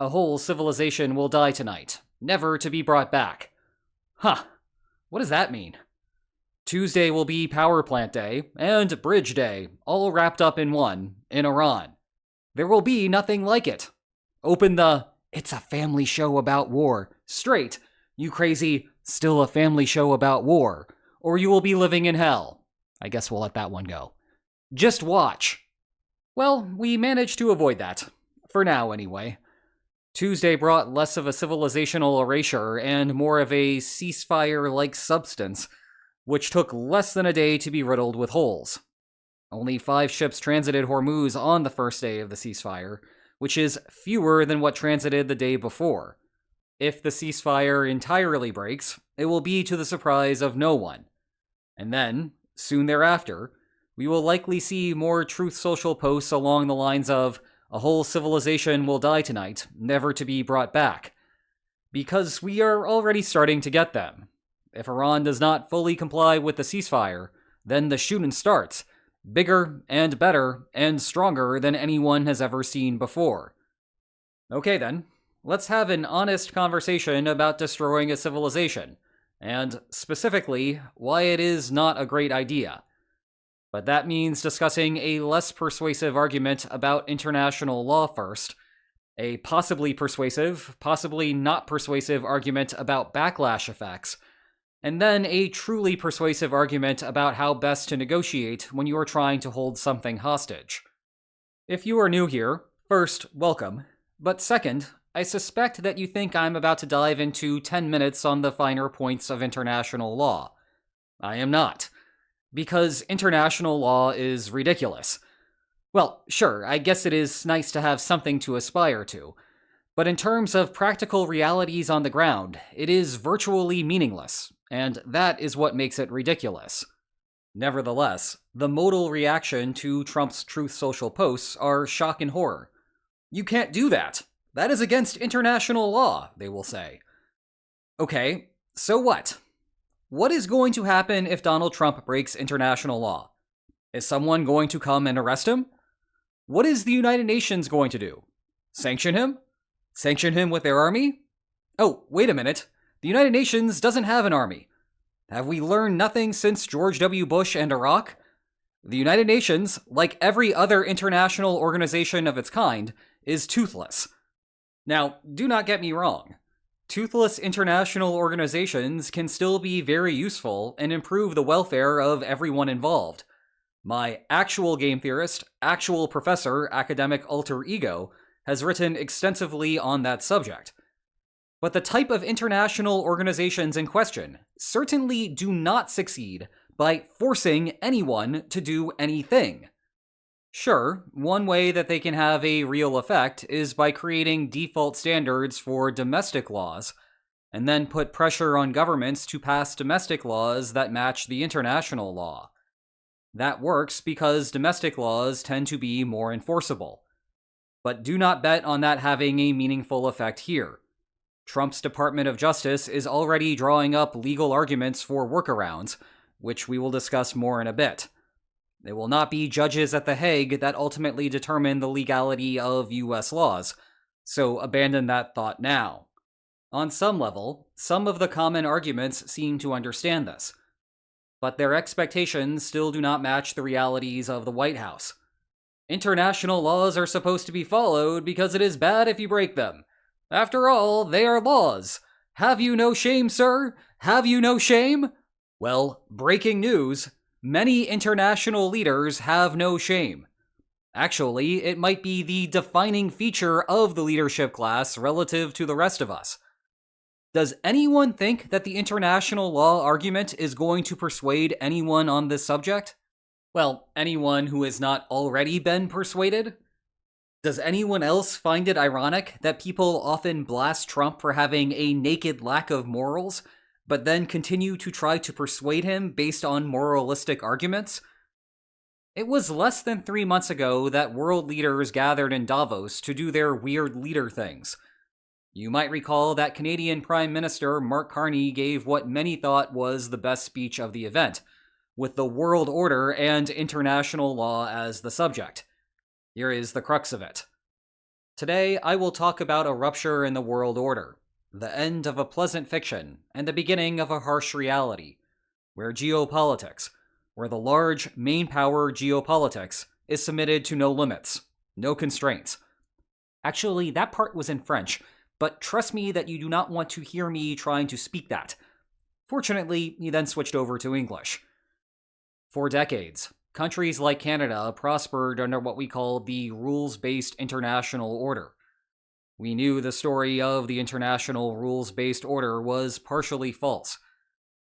A whole civilization will die tonight, never to be brought back. Huh, what does that mean? Tuesday will be Power Plant Day and Bridge Day, all wrapped up in one, in Iran. There will be nothing like it. Open the "It's a family show about war" straight, you crazy, still a family show about war, or you will be living in hell. I guess we'll let that one go. Just watch. Well, we managed to avoid that. For now, anyway. Tuesday brought less of a civilizational erasure and more of a ceasefire-like substance, which took less than a day to be riddled with holes. Only 5 ships transited Hormuz on the first day of the ceasefire, which is fewer than what transited the day before. If the ceasefire entirely breaks, it will be to the surprise of no one. And then, soon thereafter, we will likely see more Truth Social posts along the lines of "A whole civilization will die tonight, never to be brought back." Because we are already starting to get them. If Iran does not fully comply with the ceasefire, then the shooting starts, bigger and better and stronger than anyone has ever seen before. Okay then, let's have an honest conversation about destroying a civilization, and specifically, why it is not a great idea. But that means discussing a less persuasive argument about international law first, a possibly persuasive, possibly not persuasive argument about backlash effects, and then a truly persuasive argument about how best to negotiate when you are trying to hold something hostage. If you are new here, first, welcome, but second, I suspect that you think I'm about to dive into 10 minutes on the finer points of international law. I am not. Because international law is ridiculous. Well, sure, I guess it is nice to have something to aspire to, but in terms of practical realities on the ground, it is virtually meaningless, and that is what makes it ridiculous. Nevertheless, the modal reaction to Trump's Truth Social posts are shock and horror. You can't do that. That is against international law, they will say. Okay, so what? What is going to happen if Donald Trump breaks international law? Is someone going to come and arrest him? What is the United Nations going to do? Sanction him? Sanction him with their army? Oh, wait a minute. The United Nations doesn't have an army. Have we learned nothing since George W. Bush and Iraq? The United Nations, like every other international organization of its kind, is toothless. Now, do not get me wrong. Toothless international organizations can still be very useful and improve the welfare of everyone involved. My actual game theorist, actual professor, academic alter ego has written extensively on that subject. But the type of international organizations in question certainly do not succeed by forcing anyone to do anything. Sure, one way that they can have a real effect is by creating default standards for domestic laws, and then put pressure on governments to pass domestic laws that match the international law. That works because domestic laws tend to be more enforceable. But do not bet on that having a meaningful effect here. Trump's Department of Justice is already drawing up legal arguments for workarounds, which we will discuss more in a bit. It will not be judges at The Hague that ultimately determine the legality of US laws, so abandon that thought now. On some level, some of the common arguments seem to understand this, but their expectations still do not match the realities of the White House. International laws are supposed to be followed because it is bad if you break them. After all, they are laws. Have you no shame, sir? Have you no shame? Well, breaking news. Many international leaders have no shame. Actually, it might be the defining feature of the leadership class relative to the rest of us. Does anyone think that the international law argument is going to persuade anyone on this subject? Well, anyone who has not already been persuaded? Does anyone else find it ironic that people often blast Trump for having a naked lack of morals, but then continue to try to persuade him based on moralistic arguments? It was less than 3 months ago that world leaders gathered in Davos to do their weird leader things. You might recall that Canadian Prime Minister Mark Carney gave what many thought was the best speech of the event, with the world order and international law as the subject. Here is the crux of it. Today, I will talk about a rupture in the world order, the end of a pleasant fiction, and the beginning of a harsh reality, where the large, main power geopolitics is submitted to no limits, no constraints. Actually, that part was in French, but trust me that you do not want to hear me trying to speak that. Fortunately, he then switched over to English. For decades, countries like Canada prospered under what we call the rules-based international order. We knew the story of the international rules-based order was partially false,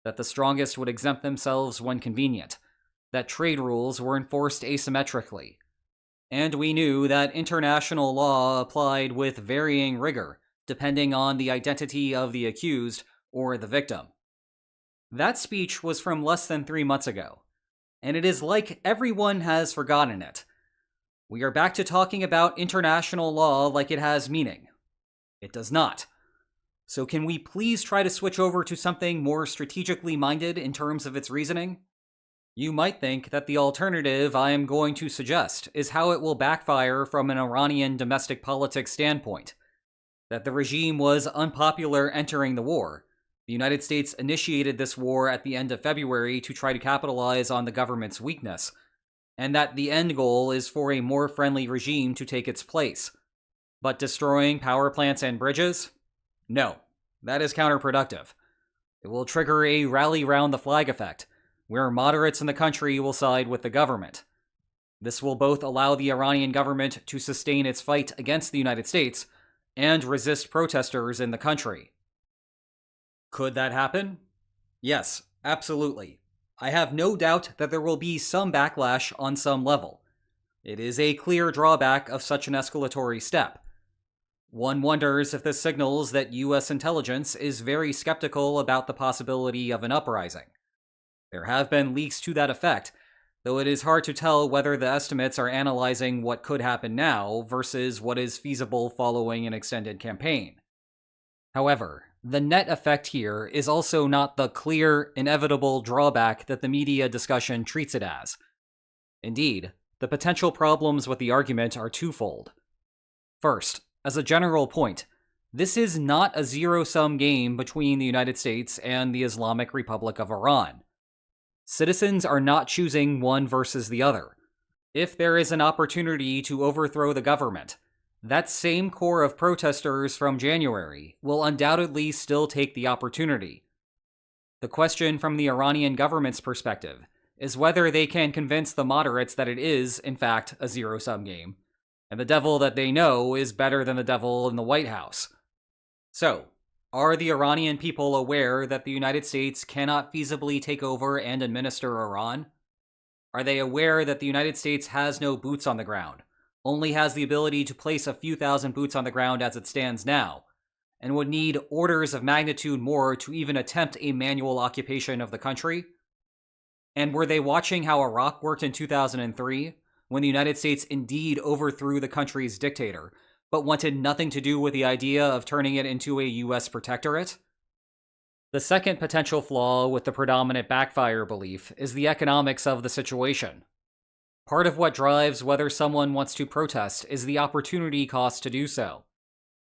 that the strongest would exempt themselves when convenient, that trade rules were enforced asymmetrically, and we knew that international law applied with varying rigor depending on the identity of the accused or the victim. That speech was from less than 3 months ago, and it is like everyone has forgotten it. We are back to talking about international law like it has meaning. It does not. So can we please try to switch over to something more strategically minded in terms of its reasoning? You might think that the alternative I am going to suggest is how it will backfire from an Iranian domestic politics standpoint. That the regime was unpopular entering the war. The United States initiated this war at the end of February to try to capitalize on the government's weakness, and that the end goal is for a more friendly regime to take its place. But destroying power plants and bridges? No, that is counterproductive. It will trigger a rally round the flag effect, where moderates in the country will side with the government. This will both allow the Iranian government to sustain its fight against the United States and resist protesters in the country. Could that happen? Yes, absolutely. I have no doubt that there will be some backlash on some level. It is a clear drawback of such an escalatory step. One wonders if this signals that US intelligence is very skeptical about the possibility of an uprising. There have been leaks to that effect, though it is hard to tell whether the estimates are analyzing what could happen now versus what is feasible following an extended campaign. However, the net effect here is also not the clear, inevitable drawback that the media discussion treats it as. Indeed, the potential problems with the argument are twofold. First, as a general point, this is not a zero-sum game between the United States and the Islamic Republic of Iran. Citizens are not choosing one versus the other. If there is an opportunity to overthrow the government, that same core of protesters from January will undoubtedly still take the opportunity. The question from the Iranian government's perspective is whether they can convince the moderates that it is, in fact, a zero-sum game, and the devil that they know is better than the devil in the White House. So, are the Iranian people aware that the United States cannot feasibly take over and administer Iran? Are they aware that the United States has no boots on the ground, only has the ability to place a few thousand boots on the ground as it stands now, and would need orders of magnitude more to even attempt a manual occupation of the country? And were they watching how Iraq worked in 2003, when the United States indeed overthrew the country's dictator, but wanted nothing to do with the idea of turning it into a US protectorate? The second potential flaw with the predominant backfire belief is the economics of the situation. Part of what drives whether someone wants to protest is the opportunity cost to do so.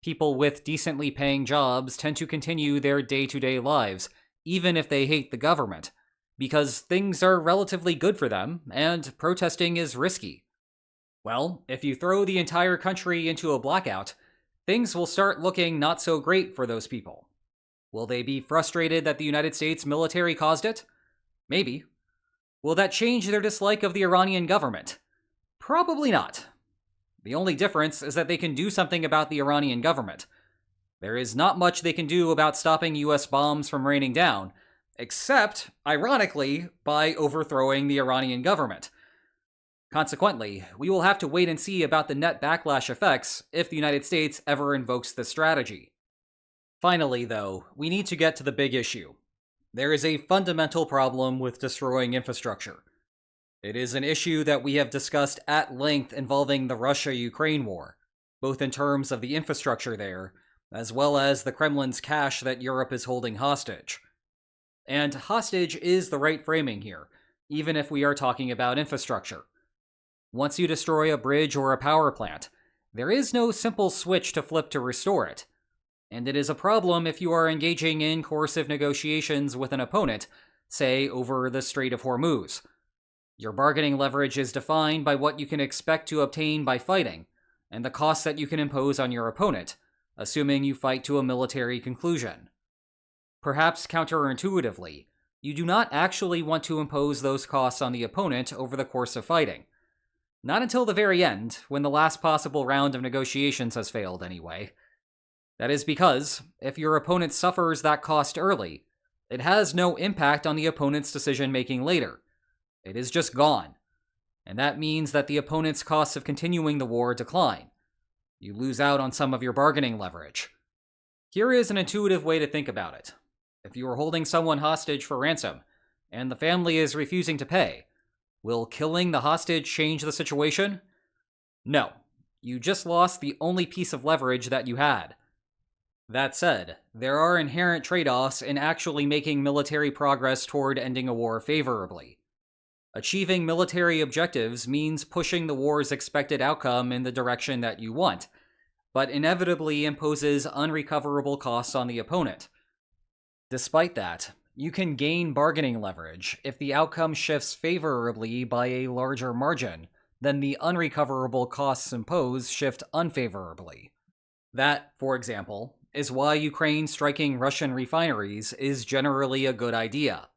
People with decently paying jobs tend to continue their day-to-day lives, even if they hate the government, because things are relatively good for them, and protesting is risky. Well, if you throw the entire country into a blackout, things will start looking not so great for those people. Will they be frustrated that the United States military caused it? Maybe. Will that change their dislike of the Iranian government? Probably not. The only difference is that they can do something about the Iranian government. There is not much they can do about stopping US bombs from raining down, except, ironically, by overthrowing the Iranian government. Consequently, we will have to wait and see about the net backlash effects if the United States ever invokes this strategy. Finally, though, we need to get to the big issue. There is a fundamental problem with destroying infrastructure. It is an issue that we have discussed at length involving the Russia-Ukraine war, both in terms of the infrastructure there, as well as the Kremlin's cash that Europe is holding hostage. And hostage is the right framing here, even if we are talking about infrastructure. Once you destroy a bridge or a power plant, there is no simple switch to flip to restore it. And it is a problem if you are engaging in coercive negotiations with an opponent, say over the Strait of Hormuz. Your bargaining leverage is defined by what you can expect to obtain by fighting, and the costs that you can impose on your opponent, assuming you fight to a military conclusion. Perhaps counterintuitively, you do not actually want to impose those costs on the opponent over the course of fighting. Not until the very end, when the last possible round of negotiations has failed anyway. That is because, if your opponent suffers that cost early, it has no impact on the opponent's decision-making later. It is just gone. And that means that the opponent's costs of continuing the war decline. You lose out on some of your bargaining leverage. Here is an intuitive way to think about it. If you are holding someone hostage for ransom, and the family is refusing to pay, will killing the hostage change the situation? No. You just lost the only piece of leverage that you had. That said, there are inherent trade-offs in actually making military progress toward ending a war favorably. Achieving military objectives means pushing the war's expected outcome in the direction that you want, but inevitably imposes unrecoverable costs on the opponent. Despite that, you can gain bargaining leverage if the outcome shifts favorably by a larger margin than the unrecoverable costs imposed shift unfavorably. That, for example, is why Ukraine striking Russian refineries is generally a good idea.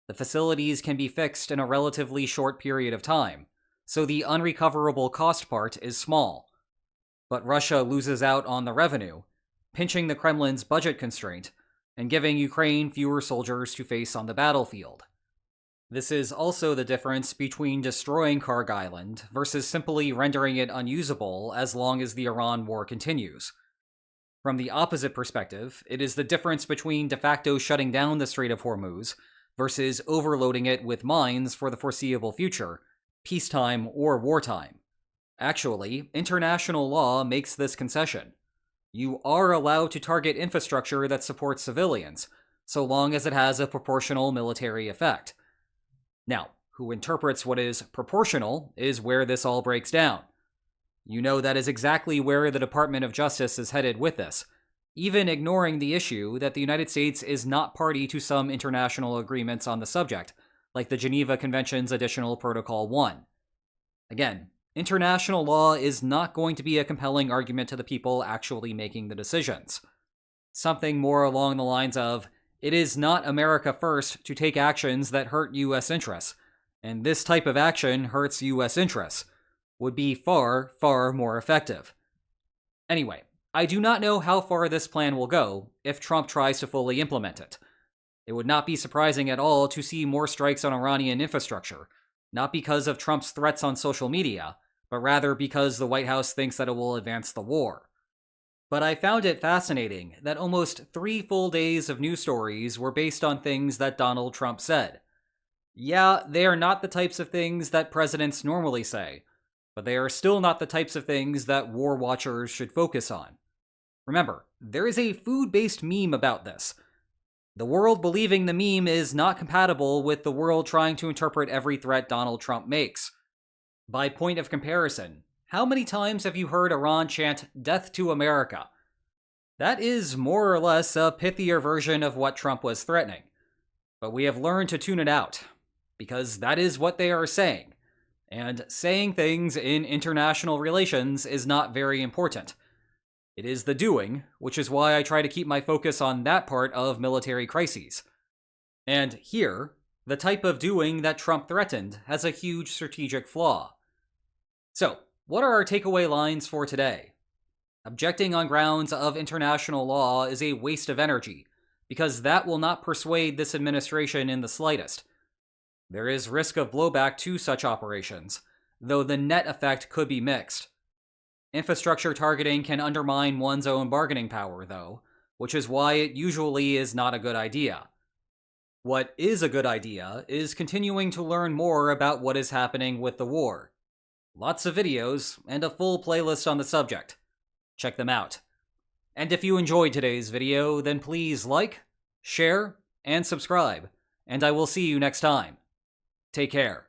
The facilities can be fixed in a relatively short period of time, so the unrecoverable cost part is small. But Russia loses out on the revenue, pinching the Kremlin's budget constraint and giving Ukraine fewer soldiers to face on the battlefield. This is also the difference between destroying Karg Island versus simply rendering it unusable as long as the Iran war continues. From the opposite perspective, it is the difference between de facto shutting down the Strait of Hormuz versus overloading it with mines for the foreseeable future, peacetime or wartime. Actually, international law makes this concession. You are allowed to target infrastructure that supports civilians, so long as it has a proportional military effect. Now, who interprets what is proportional is where this all breaks down. You know that is exactly where the Department of Justice is headed with this, even ignoring the issue that the United States is not party to some international agreements on the subject, like the Geneva Convention's Additional Protocol 1. Again, international law is not going to be a compelling argument to the people actually making the decisions. Something more along the lines of, it is not America first to take actions that hurt U.S. interests, and this type of action hurts U.S. interests, would be far, far more effective. Anyway, I do not know how far this plan will go if Trump tries to fully implement it. It would not be surprising at all to see more strikes on Iranian infrastructure, not because of Trump's threats on social media, but rather because the White House thinks that it will advance the war. But I found it fascinating that almost 3 full days of news stories were based on things that Donald Trump said. Yeah, they are not the types of things that presidents normally say, but they are still not the types of things that war watchers should focus on. Remember, there is a food-based meme about this. The world believing the meme is not compatible with the world trying to interpret every threat Donald Trump makes. By point of comparison, how many times have you heard Iran chant, "Death to America"? That is more or less a pithier version of what Trump was threatening. But we have learned to tune it out, because that is what they are saying. And saying things in international relations is not very important. It is the doing, which is why I try to keep my focus on that part of military crises. And here, the type of doing that Trump threatened has a huge strategic flaw. So, what are our takeaway lines for today? Objecting on grounds of international law is a waste of energy, because that will not persuade this administration in the slightest. There is risk of blowback to such operations, though the net effect could be mixed. Infrastructure targeting can undermine one's own bargaining power, though, which is why it usually is not a good idea. What is a good idea is continuing to learn more about what is happening with the war. Lots of videos, and a full playlist on the subject. Check them out. And if you enjoyed today's video, then please like, share, and subscribe, and I will see you next time. Take care.